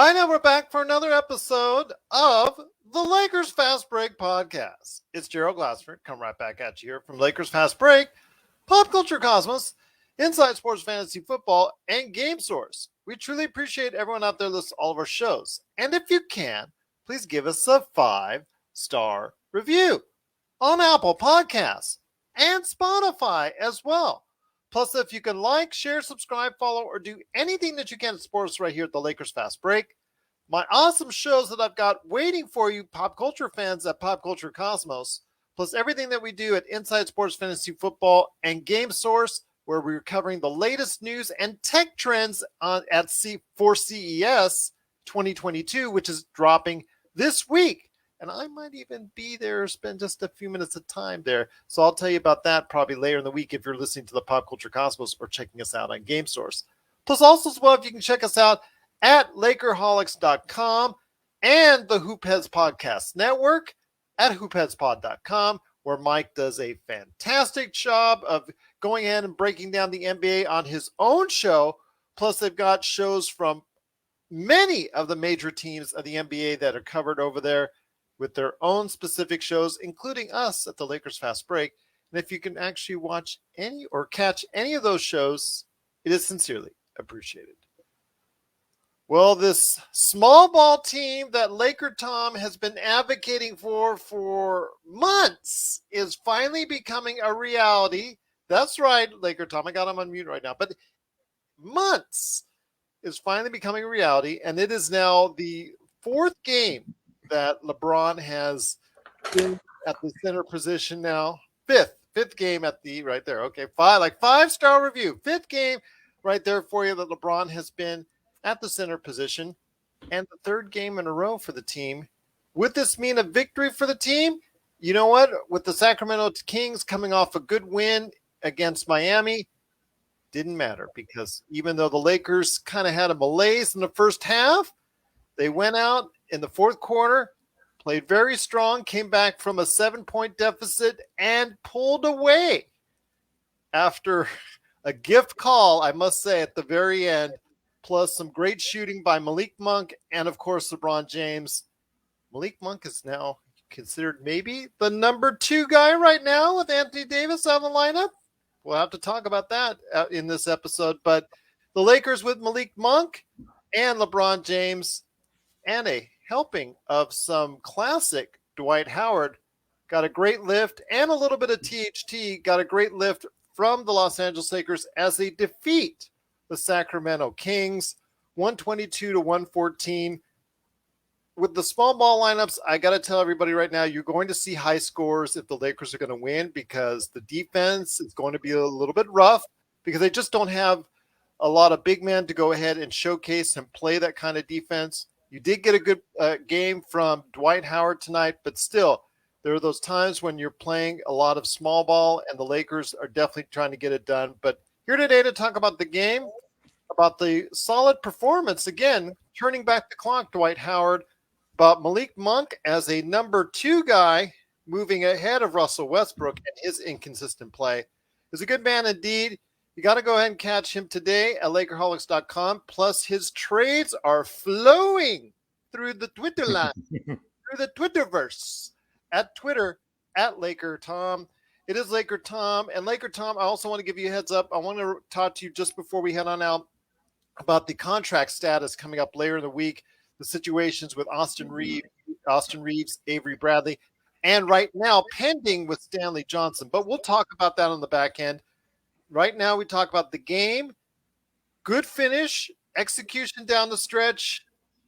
All right, now we're back for another episode of the Lakers Fast Break podcast. It's Gerald Glassford. Come right back at you here from Lakers Fast Break, Pop Culture Cosmos, Inside Sports Fantasy Football, and Game Source. We truly appreciate everyone out there listening to all of our shows. And if you can, please give us a 5-star review on Apple Podcasts and Spotify as well. Plus, if you can like, share, subscribe, follow, or do anything that you can to support us right here at the Lakers Fast Break, my awesome shows that I've got waiting for you, pop culture fans at Pop Culture Cosmos, plus everything that we do at Inside Sports Fantasy Football and Game Source, where we're covering the latest news and tech trends for CES 2022, which is dropping this week. And I might even be there, spend just a few minutes of time there. So I'll tell you about that probably later in the week if you're listening to the Pop Culture Cosmos or checking us out on Game Source. Plus also as well, if you can check us out at LakerHolics.com and the Hoopheads Podcast Network at hoopheadspod.com, where Mike does a fantastic job of going in and breaking down the NBA on his own show. Plus they've got shows from many of the major teams of the NBA that are covered over there, with their own specific shows, including us at the Lakers Fast Break. And if you can actually watch any or catch any of those shows, it is sincerely appreciated. Well, this small ball team that LakerTom has been advocating for months is finally becoming a reality. That's right, LakerTom. I got him on mute right now. But months is finally becoming a reality, and it is now the fourth game that LeBron has been at the center position now. Fifth game at the right there. Okay, 5-star review. Fifth game right there for you that LeBron has been at the center position, and the third game in a row for the team. Would this mean a victory for the team? You know what? With the Sacramento Kings coming off a good win against Miami, didn't matter, because even though the Lakers kind of had a malaise in the first half, they went out in the fourth quarter, played very strong, came back from a 7-point deficit, and pulled away after a gift call, I must say, at the very end, plus some great shooting by Malik Monk and, of course, LeBron James. Malik Monk is now considered maybe the number 2 guy right now with Anthony Davis on the lineup. We'll have to talk about that in this episode. But the Lakers with Malik Monk and LeBron James and a helping of some classic Dwight Howard got a great lift, and a little bit of THT got a great lift from the Los Angeles Lakers as they defeat the Sacramento Kings 122-114. With the small ball lineups, I got to tell everybody right now, you're going to see high scores if the Lakers are going to win, because the defense is going to be a little bit rough, because they just don't have a lot of big men to go ahead and showcase and play that kind of defense. You did get a good game from Dwight Howard tonight, but still, there are those times when you're playing a lot of small ball, and the Lakers are definitely trying to get it done. But here today to talk about the game, about the solid performance, again, turning back the clock, Dwight Howard, about Malik Monk as a number 2 guy, moving ahead of Russell Westbrook and his inconsistent play. Is a good man indeed. You got to go ahead and catch him today at LakerHolics.com. Plus, his trades are flowing through the Twitter line, through the Twitterverse, at Twitter, at LakerTom. It is LakerTom. And LakerTom, I also want to give you a heads up. I want to talk to you just before we head on out about the contract status coming up later in the week, the situations with Austin Reaves, Avery Bradley, and right now pending with Stanley Johnson. But we'll talk about that on the back end. Right now, we talk about the game, good finish, execution down the stretch,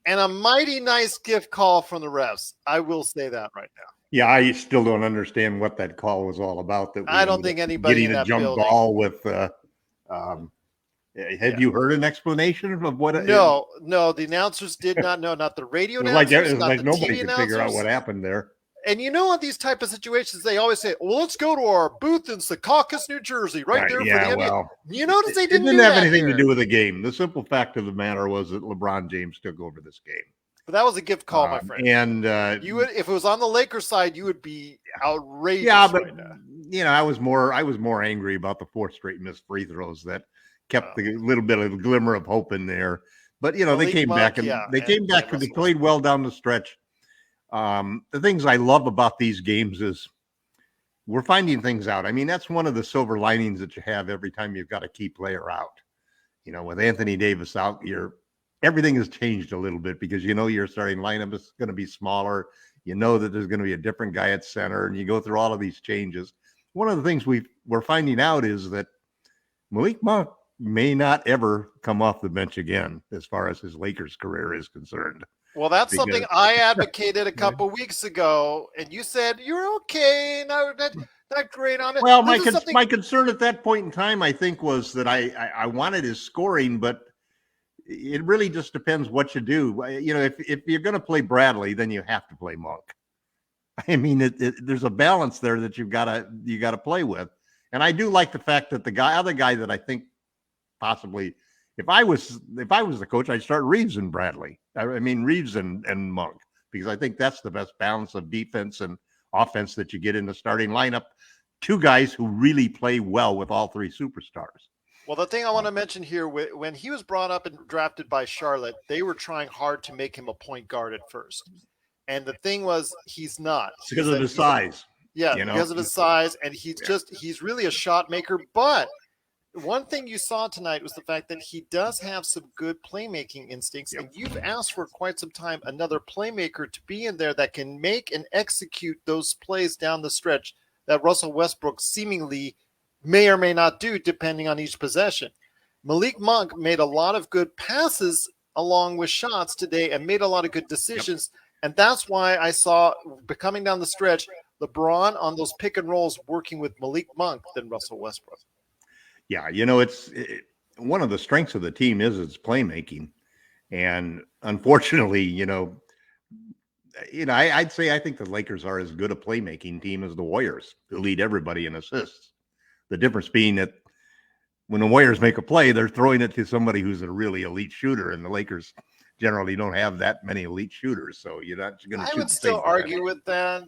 and a mighty nice gift call from the refs. I will say that right now. Yeah, I still don't understand what that call was all about. That I don't think anybody in that jump building. Ball with. Have you heard an explanation of what? No, the announcers did not know. Not the radio announcers, not the nobody TV could figure out announcers. what happened there. And you know, on these type of situations, they always say, well, let's go to our booth in Secaucus, New Jersey, right there for the NBA. Well, you notice they it didn't have do that anything here. to do with the game. The simple fact of the matter was that LeBron James took over this game. But that was a gift call, my friend. And you would, if it was on the Lakers side, you would be outrageous. Yeah, but right now. I was more angry about the 4 straight missed free throws that kept the little bit of glimmer of hope in there. But they Malik came Monk, back and yeah, they and came back and they Russell played well down the stretch. The things I love about these games is we're finding things out. I mean, that's one of the silver linings that you have every time you've got a key player out. With Anthony Davis out, everything has changed a little bit because your starting lineup is going to be smaller. That there's going to be a different guy at center, and you go through all of these changes. One of the things we're finding out is that Malik Monk may not ever come off the bench again as far as his Lakers career is concerned. Well, that's something I advocated a couple weeks ago, and you said you're okay, not great on it. Well, my concern at that point in time, I think, was that I wanted his scoring, but it really just depends what you do. If you're going to play Bradley, then you have to play Monk. I mean, there's a balance there that you got to play with, and I do like the fact that the other guy that I think possibly, if I was the coach, I'd start Reaves and Bradley. I mean, Reaves and Monk, because I think that's the best balance of defense and offense that you get in the starting lineup. Two guys who really play well with all three superstars. Well, the thing I want to mention here, when he was brought up and drafted by Charlotte, they were trying hard to make him a point guard at first. And the thing was, he's not. Because of his size. Yeah, because of his size. And he's really a shot maker. But one thing you saw tonight was the fact that he does have some good playmaking instincts. Yep. And you've asked for quite some time another playmaker to be in there that can make and execute those plays down the stretch that Russell Westbrook seemingly may or may not do, depending on each possession. Malik Monk made a lot of good passes along with shots today and made a lot of good decisions. Yep. And that's why I saw, coming down the stretch, LeBron on those pick and rolls working with Malik Monk than Russell Westbrook. Yeah, it's one of the strengths of the team is its playmaking. And unfortunately, I'd say I think the Lakers are as good a playmaking team as the Warriors, who lead everybody in assists. The difference being that when the Warriors make a play, they're throwing it to somebody who's a really elite shooter, and the Lakers generally don't have that many elite shooters, so you're not going to. I would still argue with that.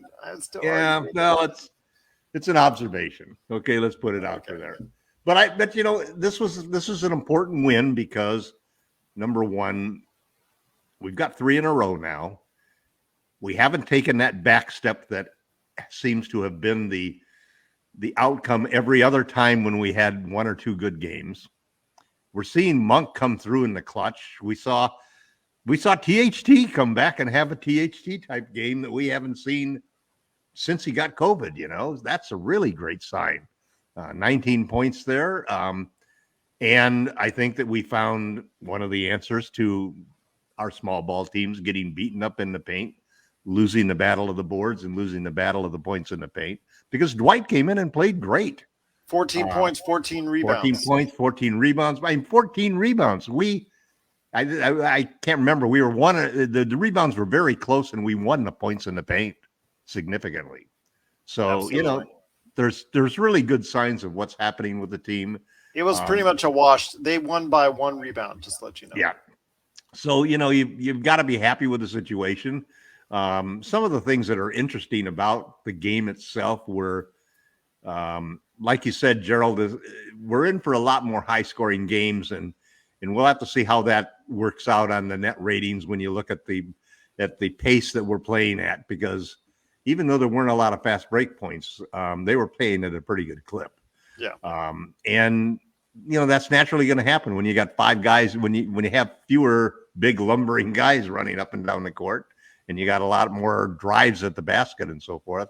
It's an observation. Okay, let's put it out there. But this was an important win because, number one, we've got 3 in a row now. We haven't taken that back step that seems to have been the outcome every other time when we had 1 or 2 good games. We're seeing Monk come through in the clutch. We saw THT come back and have a THT type game that we haven't seen since he got COVID. That's a really great sign. 19 points there. And I think that we found one of the answers to our small ball teams getting beaten up in the paint, losing the battle of the boards and losing the battle of the points in the paint, because Dwight came in and played great. 14 points, 14 rebounds. 14 points, 14 rebounds. 14 rebounds. I can't remember. We were the rebounds were very close, and we won the points in the paint significantly. So, absolutely. There's really good signs of what's happening with the team. It was pretty much a wash. They won by 1 rebound, just to let you know. Yeah. So, you've got to be happy with the situation. Some of the things that are interesting about the game itself were, like you said, Gerald, we're in for a lot more high-scoring games, and we'll have to see how that works out on the net ratings when you look at the pace that we're playing at, because even though there weren't a lot of fast break points, they were playing at a pretty good clip. Yeah. And that's naturally going to happen when you got 5 guys, when you have fewer big lumbering guys running up and down the court, and you got a lot more drives at the basket and so forth.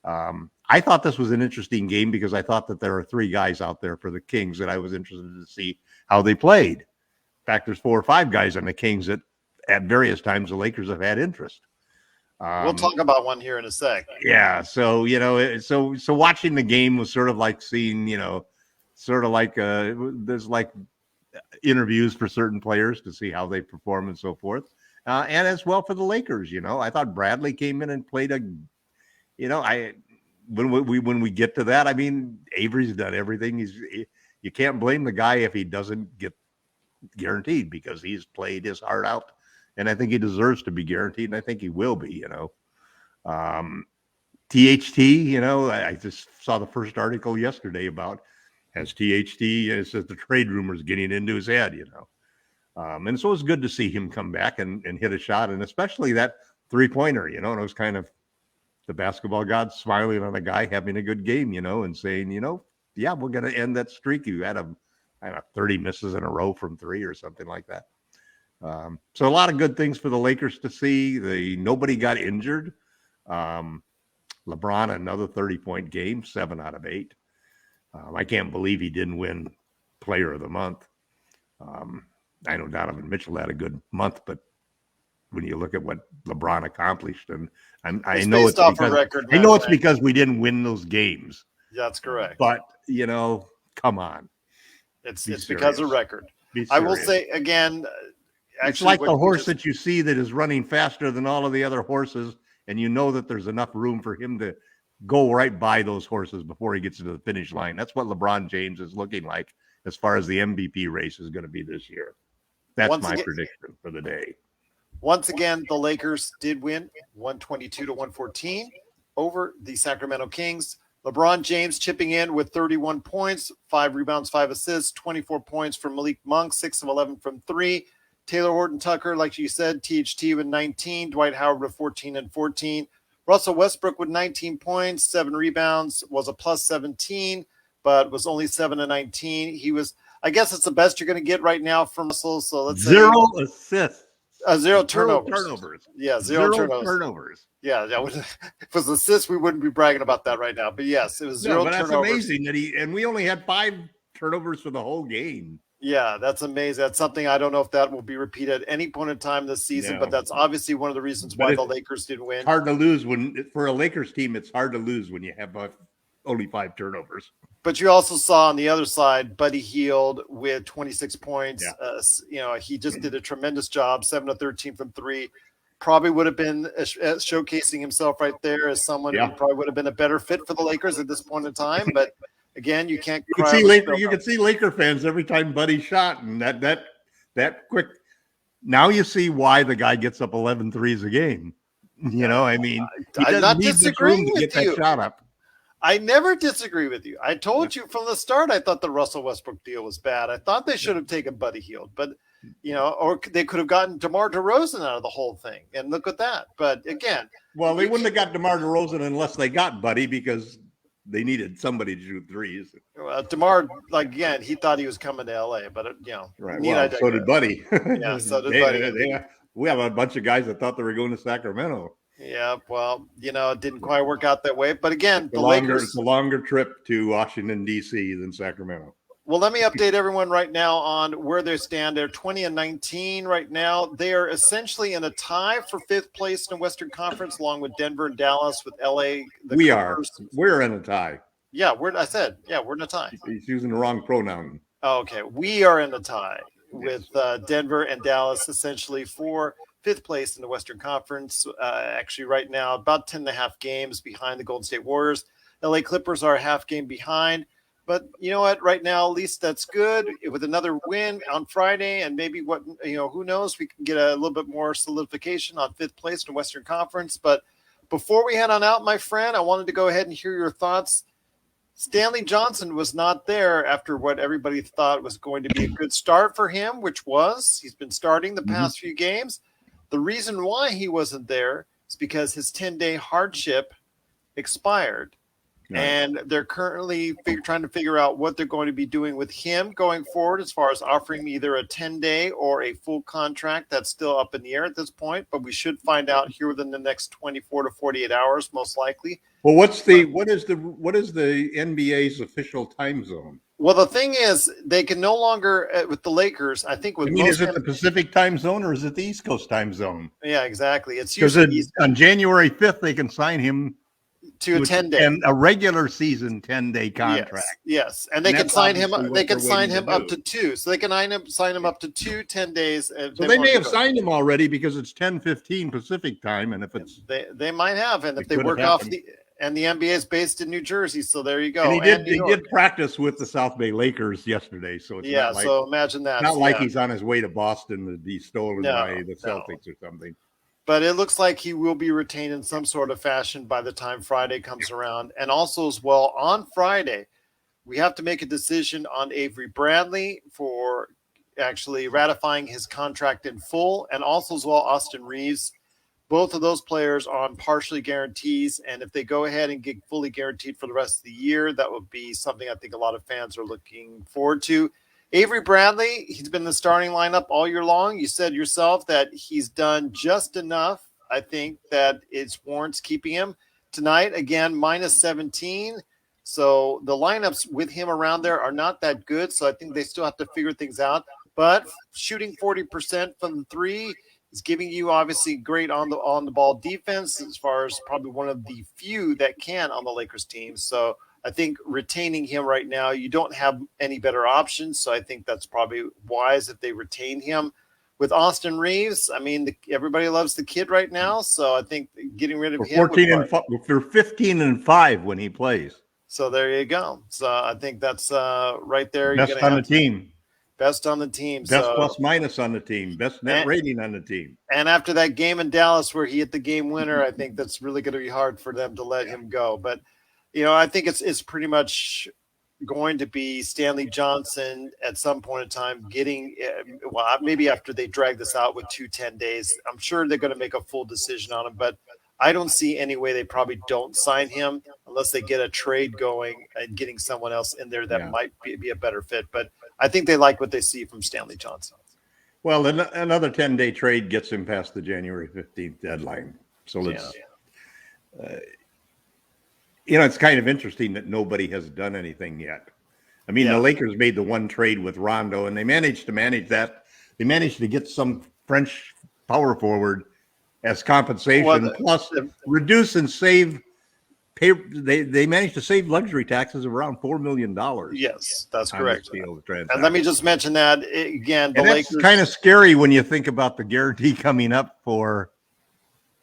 I thought this was an interesting game because I thought that there are 3 guys out there for the Kings that I was interested to see how they played. In fact, there's 4 or 5 guys on the Kings that at various times the Lakers have had interest. We'll talk about one here in a sec. Yeah. So, so watching the game was sort of like seeing, there's like interviews for certain players to see how they perform and so forth. And as well for the Lakers, I thought Bradley came in and played when we get to that, I mean, Avery's done everything. You can't blame the guy if he doesn't get guaranteed, because he's played his heart out. And I think he deserves to be guaranteed, and I think he will be, THT, I just saw the first article yesterday about has THT, it says the trade rumors getting into his head, And so it was good to see him come back and hit a shot, and especially that 3-pointer, and it was kind of the basketball god smiling on a guy having a good game, and saying, yeah, we're going to end that streak. You had 30 misses in a row from 3 or something like that. So a lot of good things for the Lakers to see. Nobody got injured. LeBron, another 30-point game, 7 out of 8. I can't believe he didn't win Player of the Month. I know Donovan Mitchell had a good month, but when you look at what LeBron accomplished, and I know it's because it's because we didn't win those games. That's correct. But come on, it's because of record. I will say again, it's like the horse that you see that is running faster than all of the other horses, and you know that there's enough room for him to go right by those horses before he gets to the finish line. That's what LeBron James is looking like as far as the MVP race is going to be this year. That's my prediction for the day. Once again, the Lakers did win 122-114 over the Sacramento Kings. LeBron James chipping in with 31 points, 5 rebounds, 5 assists, 24 points from Malik Monk, 6 of 11 from 3. Taylor Horton-Tucker, like you said, THT with 19. Dwight Howard with 14 and 14. Russell Westbrook with 19 points, 7 rebounds, was a plus 17, but was only 7 and 19. He was, I guess it's the best you're going to get right now from Russell. So let's say 0 assists. 0 turnovers. Yeah, 0 turnovers. Yeah, if it was assists, we wouldn't be bragging about that right now. But yes, it was 0 turnovers. That's amazing that and we only had 5 turnovers for the whole game. Yeah, that's amazing. That's something I don't know if that will be repeated at any point in time this season, but that's obviously one of the reasons why the Lakers didn't win. It's hard to lose for a Lakers team. It's hard to lose when you have only 5 turnovers. But you also saw on the other side, Buddy Hield with 26 points. Yeah. He just did a tremendous job, 7 of 13 from 3. Probably would have been showcasing himself right there as someone who probably would have been a better fit for the Lakers at this point in time. But again, you can't. You can see Laker fans every time Buddy shot, and that quick. Now you see why the guy gets up 11 threes a game. I mean, I'm not disagreeing with you. That shot up. I never disagree with you. I told you from the start I thought the Russell Westbrook deal was bad. I thought they should have taken Buddy Hield, but or they could have gotten DeMar DeRozan out of the whole thing. And look at that. But again, well, they wouldn't have got DeMar DeRozan unless they got Buddy because they needed somebody to shoot threes. Well, DeMar, again, he thought he was coming to LA, but right. Well, so did Buddy. Yeah, so did Buddy. We have a bunch of guys that thought they were going to Sacramento. Yeah, well, it didn't quite work out that way. But again, it's a longer trip to Washington, D.C. than Sacramento. Well, let me update everyone right now on where they stand. They're 20 and 19 right now. They are essentially in a tie for 5th place in the Western Conference, along with Denver and Dallas, with L.A. We're in a tie. Yeah, we're in a tie. He's using the wrong pronoun. Okay, we are in a tie with Denver and Dallas, essentially for 5th place in the Western Conference. Actually, right now, about 10.5 games behind the Golden State Warriors. LA Clippers are a half game behind. But you know what? Right now, at least that's good. With another win on Friday, and maybe who knows? We can get a little bit more solidification on 5th place in the Western Conference. But before we head on out, my friend, I wanted to go ahead and hear your thoughts. Stanley Johnson was not there after what everybody thought was going to be a good start for him, which was he's been starting the past few games. The reason why he wasn't there is because his 10-day hardship expired. Right. And they're currently trying to figure out what they're going to be doing with him going forward as far as offering either a 10-day or a full contract. That's still up in the air at this point, but we should find out here within the next 24 to 48 hours, most likely. Well, what is the NBA's official time zone? Well, the thing is, they can no longer with the Lakers. I think is it the Pacific time zone or is it the East Coast time zone? Yeah, exactly. It's because on January 5th they can sign him to a 10-day and a regular season 10-day contract. Yes. And they can sign him. They can sign him up to 2. So they can sign him up to 2 10 days. So they may have signed him already because it's 10:15 Pacific time, and if it's they might have, and if they work off the. And the NBA is based in New Jersey, so there you go. And he did practice with the South Bay Lakers yesterday, so it's so imagine that. Not like he's on his way to Boston to be stolen by the Celtics or something. But it looks like he will be retained in some sort of fashion by the time Friday comes around. And also as well, on Friday, we have to make a decision on Avery Bradley for actually ratifying his contract in full, and also as well Austin Reaves. Both of those players on partially guarantees, and if they go ahead and get fully guaranteed for the rest of the year, that would be something I think a lot of fans are looking forward to. Avery Bradley, he's been in the starting lineup all year long. You said yourself that he's done just enough, I think, that it warrants keeping him. Tonight, again, minus 17. So the lineups with him around there are not that good, so I think they still have to figure things out. But shooting 40% from three, he's giving you obviously great on the ball defense, as far as probably one of the few that can on the Lakers team. So I think retaining him right now, you don't have any better options. So I think that's probably wise if they retain him. With Austin Reaves, I mean, everybody loves the kid right now. So I think getting rid of him. 15-5 when he plays. So there you go. So I think that's right there. Best on the team. Best on the team. Best plus minus on the team. Best net rating on the team. And after that game in Dallas where he hit the game winner, I think that's really going to be hard for them to let him go. But, I think it's pretty much going to be Stanley Johnson at some point in time getting maybe after they drag this out with 10 days. I'm sure they're going to make a full decision on him, but I don't see any way they probably don't sign him unless they get a trade going and getting someone else in there that might be a better fit. But I think they like what they see from Stanley Johnson. Well, another 10-day trade gets him past the January 15th deadline. So let's, it's kind of interesting that nobody has done anything yet. I mean, the Lakers made the one trade with Rondo, and they managed to manage that. They managed to get some French power forward as compensation, plus reduce and save. They managed to save luxury taxes of around $4 million. Yes, that's correct. And let me just mention that again. The Lakers, that's kind of scary when you think about the guarantee coming up for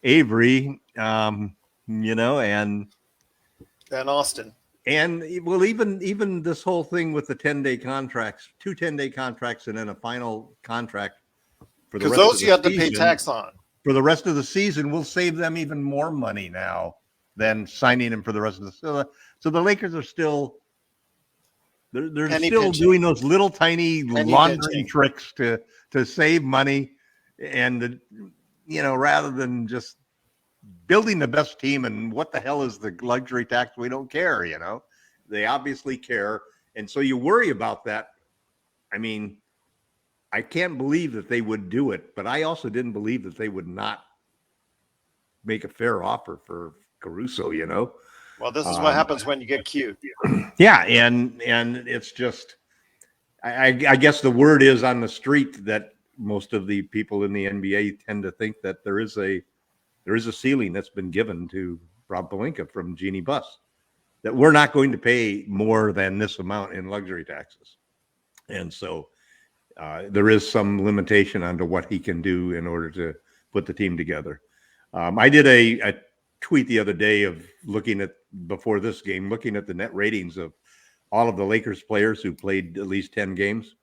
Avery, and Austin. And well, even this whole thing with the 10-day contracts, 2 10-day contracts, and then a final contract for the rest of the season. Because those you have to pay tax on. For the rest of the season, will save them even more money now than signing him for the rest of the season. So the Lakers are still they're still doing those little tiny laundering tricks to save money, and rather than just building the best team. And what the hell is the luxury tax? We don't care. They obviously care, and so you worry about that. I mean, I can't believe that they would do it, but I also didn't believe that they would not make a fair offer for Caruso, Well, this is what happens when you get cute. Yeah, and it's just, I guess the word is on the street that most of the people in the NBA tend to think that there is a ceiling that's been given to Rob Pelinka from Jeannie Buss, that we're not going to pay more than this amount in luxury taxes. And so there is some limitation onto what he can do in order to put the team together. I did a tweet the other day of before this game, looking at the net ratings of all of the Lakers players who played at least 10 games.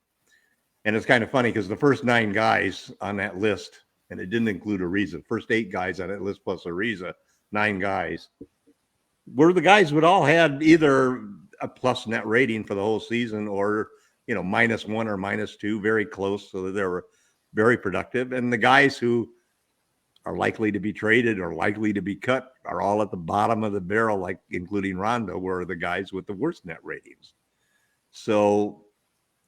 And it's kind of funny because the first 9 guys on that list, and it didn't include Ariza, first 8 guys on that list plus Ariza, 9 guys, were the guys who had all had either a plus net rating for the whole season or -1 or -2, very close, so that they were very productive. And the guys who are likely to be traded or likely to be cut are all at the bottom of the barrel, like including Rondo, were the guys with the worst net ratings. So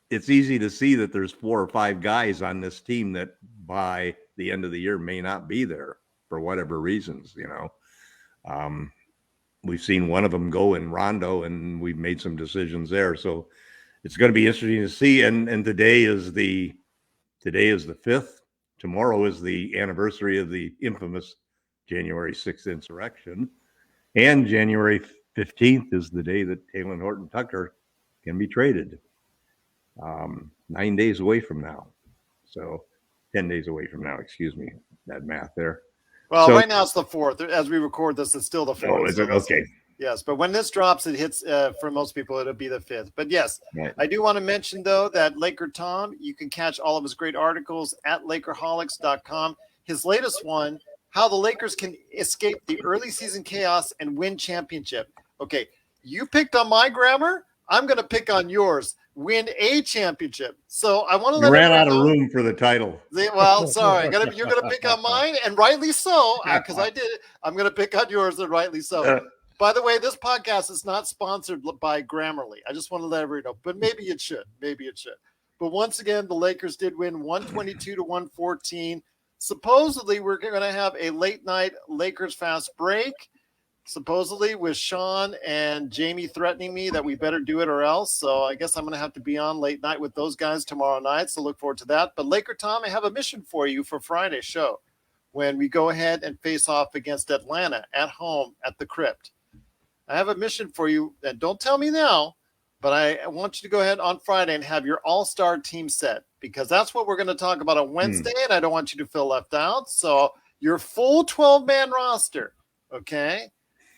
it's easy to see that there's 4 or 5 guys on this team that by the end of the year may not be there for whatever reasons. We've seen one of them go in Rondo, and we've made some decisions there. So it's going to be interesting to see. And today is the 5th. Tomorrow is the anniversary of the infamous January 6th insurrection. And January 15th is the day that Talen Horton-Tucker can be traded. 9 days away from now. So 10 days away from now, excuse me, that math there. Well, right now it's the 4th. As we record this, it's still the 4th. Oh, is it? Okay. Yes, but when this drops, it hits, for most people, it'll be the 5th. But yes, right. I do want to mention, though, that LakerTom, you can catch all of his great articles at Lakerholics.com. His latest one, how the Lakers can escape the early season chaos and win championship. Okay, you picked on my grammar. I'm going to pick on yours. win a championship. So I want to You let ran out everyone of know. room for the title. Well, sorry, you're gonna pick on mine, and rightly so, because I did it. I'm gonna pick on yours, and rightly so. By the way, this podcast is not sponsored by Grammarly. I just want to let everyone know, but maybe it should. Maybe it should. But once again, the Lakers did win 122 to 114. Supposedly, we're going to have a late night Lakers fast break. Supposedly, with Sean and Jamie threatening me that we better do it or else. So I guess I'm going to have to be on late night with those guys tomorrow night. So look forward to that. But LakerTom, I have a mission for you for Friday's show when we go ahead and face off against Atlanta at home at the Crypt. I have a mission for you, and don't tell me now, but I want you to go ahead on Friday and have your all-star team set, because that's what we're going to talk about on Wednesday, and I don't want you to feel left out. So your full 12-man roster, okay?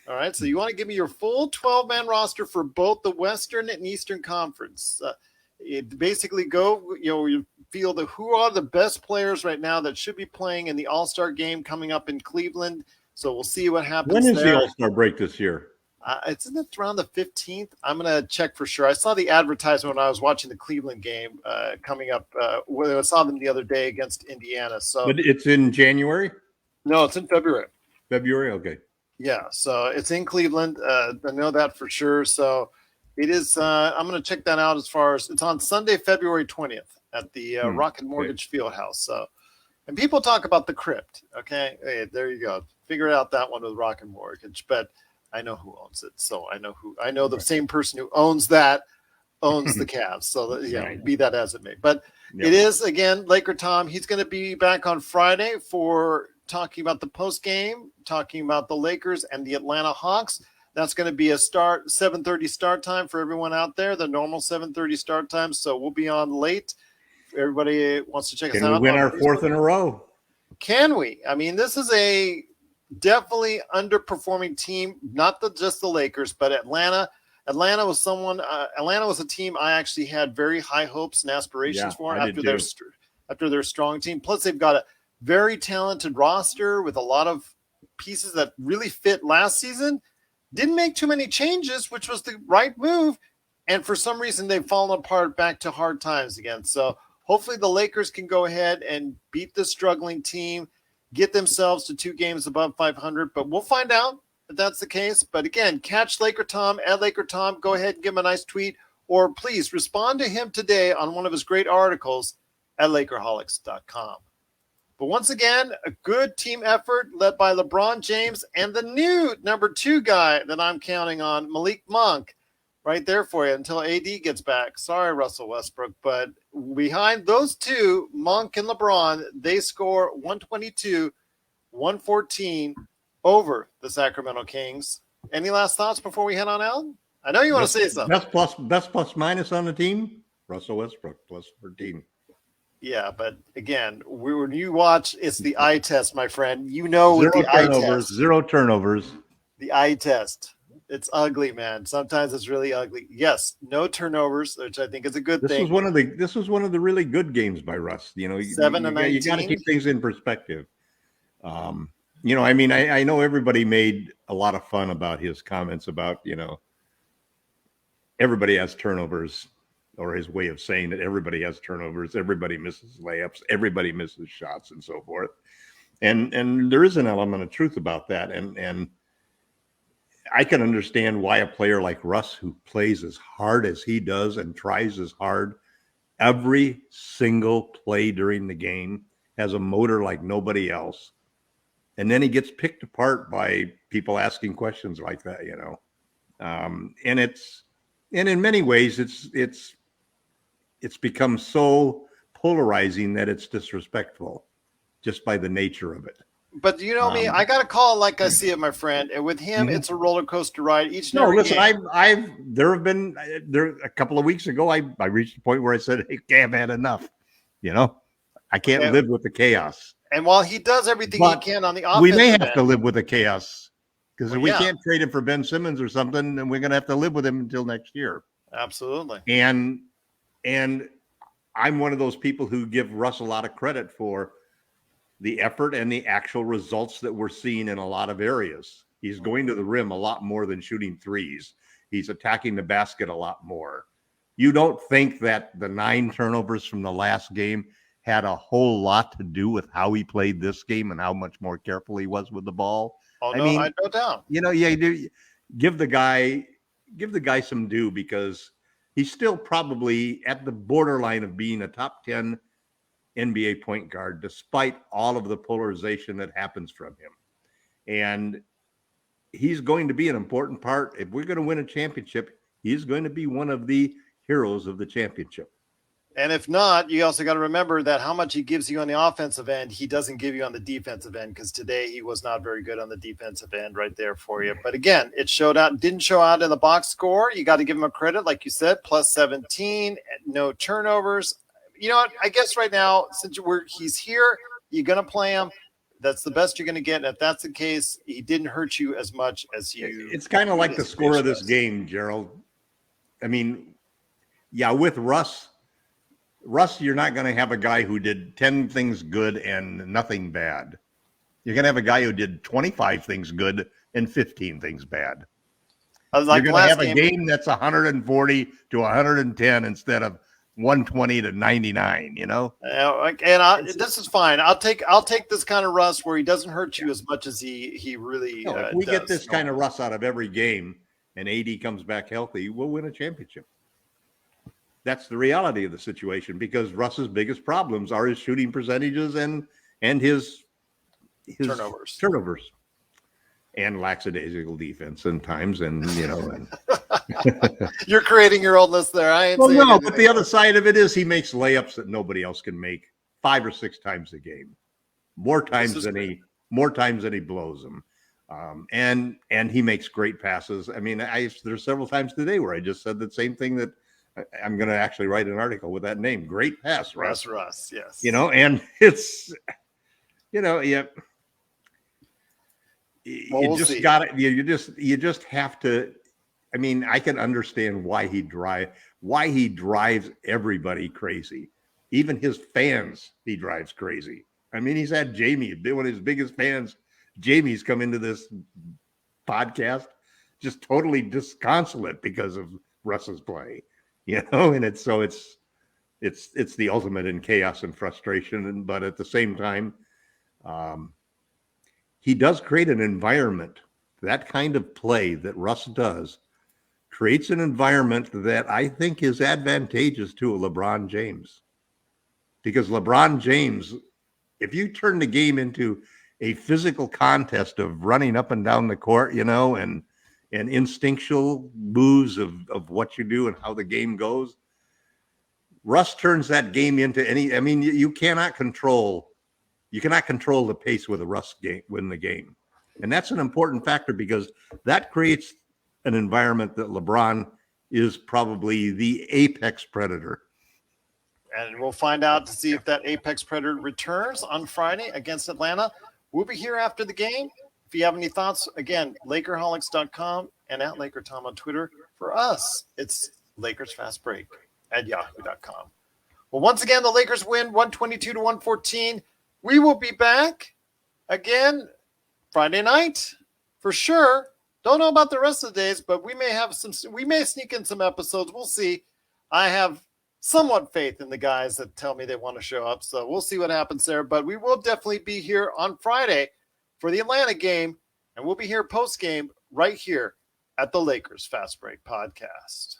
All right, so you want to give me your full 12-man roster for both the Western and Eastern Conference. Basically you feel who are the best players right now that should be playing in the all-star game coming up in Cleveland. So we'll see what happens. When is the all-star break this year? It's around the 15th. I'm going to check for sure. I saw the advertisement when I was watching the Cleveland game coming up. I saw them the other day against Indiana. So, but it's in January? No, it's in February. February? Okay. Yeah, so it's in Cleveland. I know that for sure. So it is. I'm going to check that out as far as it's on Sunday, February 20th at the Rocket Mortgage Fieldhouse. So, and people talk about the Crypt. Okay, hey, there you go. Figure out that one with Rocket Mortgage, but I know who owns it. So I know the same person who owns that owns the Cavs. So be that as it may. But it is, again, LakerTom. He's going to be back on Friday for talking about the post game, talking about the Lakers and the Atlanta Hawks. That's going to be a 7:30 start time for everyone out there, the normal 7:30 start time. So we'll be on late. Everybody wants to check us out. Can we win our fourth in a row? Can we? I mean, this is a definitely underperforming team, not just the Lakers, but Atlanta. Atlanta was a team I actually had very high hopes and aspirations for after their strong team. Plus, they've got a very talented roster with a lot of pieces that really fit last season. Didn't make too many changes, which was the right move. And for some reason, they've fallen apart back to hard times again. So hopefully the Lakers can go ahead and beat the struggling team, get themselves to 2 games above 500, but we'll find out if that's the case. But again, catch LakerTom at LakerTom. Go ahead and give him a nice tweet, or please respond to him today on one of his great articles at Lakerholics.com. But once again, a good team effort led by LeBron James and the new number 2 guy that I'm counting on, Malik Monk, right there for you until AD gets back. Sorry, Russell Westbrook, but behind those two, Monk and LeBron, they score 122, 114 over the Sacramento Kings. Any last thoughts before we head on out? I know you want to say something. Best plus minus on the team, Russell Westbrook, plus 13. Yeah, but again, when you watch, it's the eye test, my friend. You know, Zero turnovers. The eye test. It's ugly, man. Sometimes it's really ugly. Yes, no turnovers, which I think is a good thing. This was one of the really good games by Russ. 7-19. You got to keep things in perspective. I mean, I know everybody made a lot of fun about his comments about, everybody has turnovers, or his way of saying that everybody has turnovers, everybody misses layups, everybody misses shots, and so forth. And there is an element of truth about that. And I can understand why a player like Russ, who plays as hard as he does and tries as hard every single play during the game, has a motor like nobody else. And then he gets picked apart by people asking questions like that, and in many ways it's become so polarizing that it's disrespectful just by the nature of it. But you know me, I got to call it like I see it, my friend. And with him, it's a roller coaster ride. There a couple of weeks ago, I reached a point where I said, "Hey, I've had enough." I can't live with the chaos. And while he does everything he can on the offense, we may have to live with the chaos, because if we can't trade him for Ben Simmons or something, then we're going to have to live with him until next year. Absolutely. And I'm one of those people who give Russ a lot of credit for the effort and the actual results that we're seeing in a lot of areas. He's going to the rim a lot more than shooting threes. He's attacking the basket a lot more. You don't think that the 9 turnovers from the last game had a whole lot to do with how he played this game and how much more careful he was with the ball? Oh, I no, mean, I no doubt. you do give the guy some due, because he's still probably at the borderline of being a top 10 NBA point guard, despite all of the polarization that happens from him. And he's going to be an important part. If we're going to win a championship, he's going to be one of the heroes of the championship. And if not, you also got to remember that how much he gives you on the offensive end, he doesn't give you on the defensive end, because today he was not very good on the defensive end right there for you. But again, it didn't show out in the box score. You got to give him a credit, like you said, plus 17, no turnovers. You know what? I guess right now, since he's here, you're going to play him. That's the best you're going to get. And if that's the case, he didn't hurt you as much as you. It's kind of like the score of this game, Gerald. I mean, yeah, with Russ, you're not going to have a guy who did 10 things good and nothing bad. You're going to have a guy who did 25 things good and 15 things bad. You're going to have a game that's 140 to 110 instead of 120 to 99, you know? And this is fine. I'll take this kind of Russ where he doesn't hurt you as much as he really if we get this kind of Russ out of every game and AD comes back healthy, we'll win a championship. That's the reality of the situation, because Russ's biggest problems are his shooting percentages and his turnovers and lackadaisical defense and times, and you're creating your own list there. I ain't well, no, but the other side of it is he makes layups that nobody else can make 5 or 6 times a game, more times than he blows them, and he makes great passes. I mean, there's several times today where I just said the same thing that. I'm going to actually write an article with that name. Great pass, Russ. Russ, yes. And it's, you just got it. You just have to. I mean, I can understand why he drives everybody crazy, even his fans. He drives crazy. I mean, he's had Jamie, one of his biggest fans. Jamie's come into this podcast just totally disconsolate because of Russ's play. And it's the ultimate in chaos and frustration. But at the same time, he does create an environment. That kind of play that Russ does creates an environment that I think is advantageous to a LeBron James. Because LeBron James, if you turn the game into a physical contest of running up and down the court, and instinctual moves of what you do and how the game goes, Russ turns that game into you cannot control the pace with a Russ game, win the game. And that's an important factor, because that creates an environment that LeBron is probably the apex predator. And we'll find out to see if that apex predator returns on Friday against Atlanta. We'll be here after the game. If you have any thoughts, again, Lakerholics.com and at LakerTom on Twitter. For us, it's Lakers Fast Break at Yahoo.com. Well, once again, the Lakers win 122 to 114. We will be back again Friday night for sure. Don't know about the rest of the days, but we may sneak in some episodes. We'll see. I have somewhat faith in the guys that tell me they want to show up, so we'll see what happens there. But we will definitely be here on Friday for the Atlanta game, and we'll be here post-game right here at the Lakers Fast Break Podcast.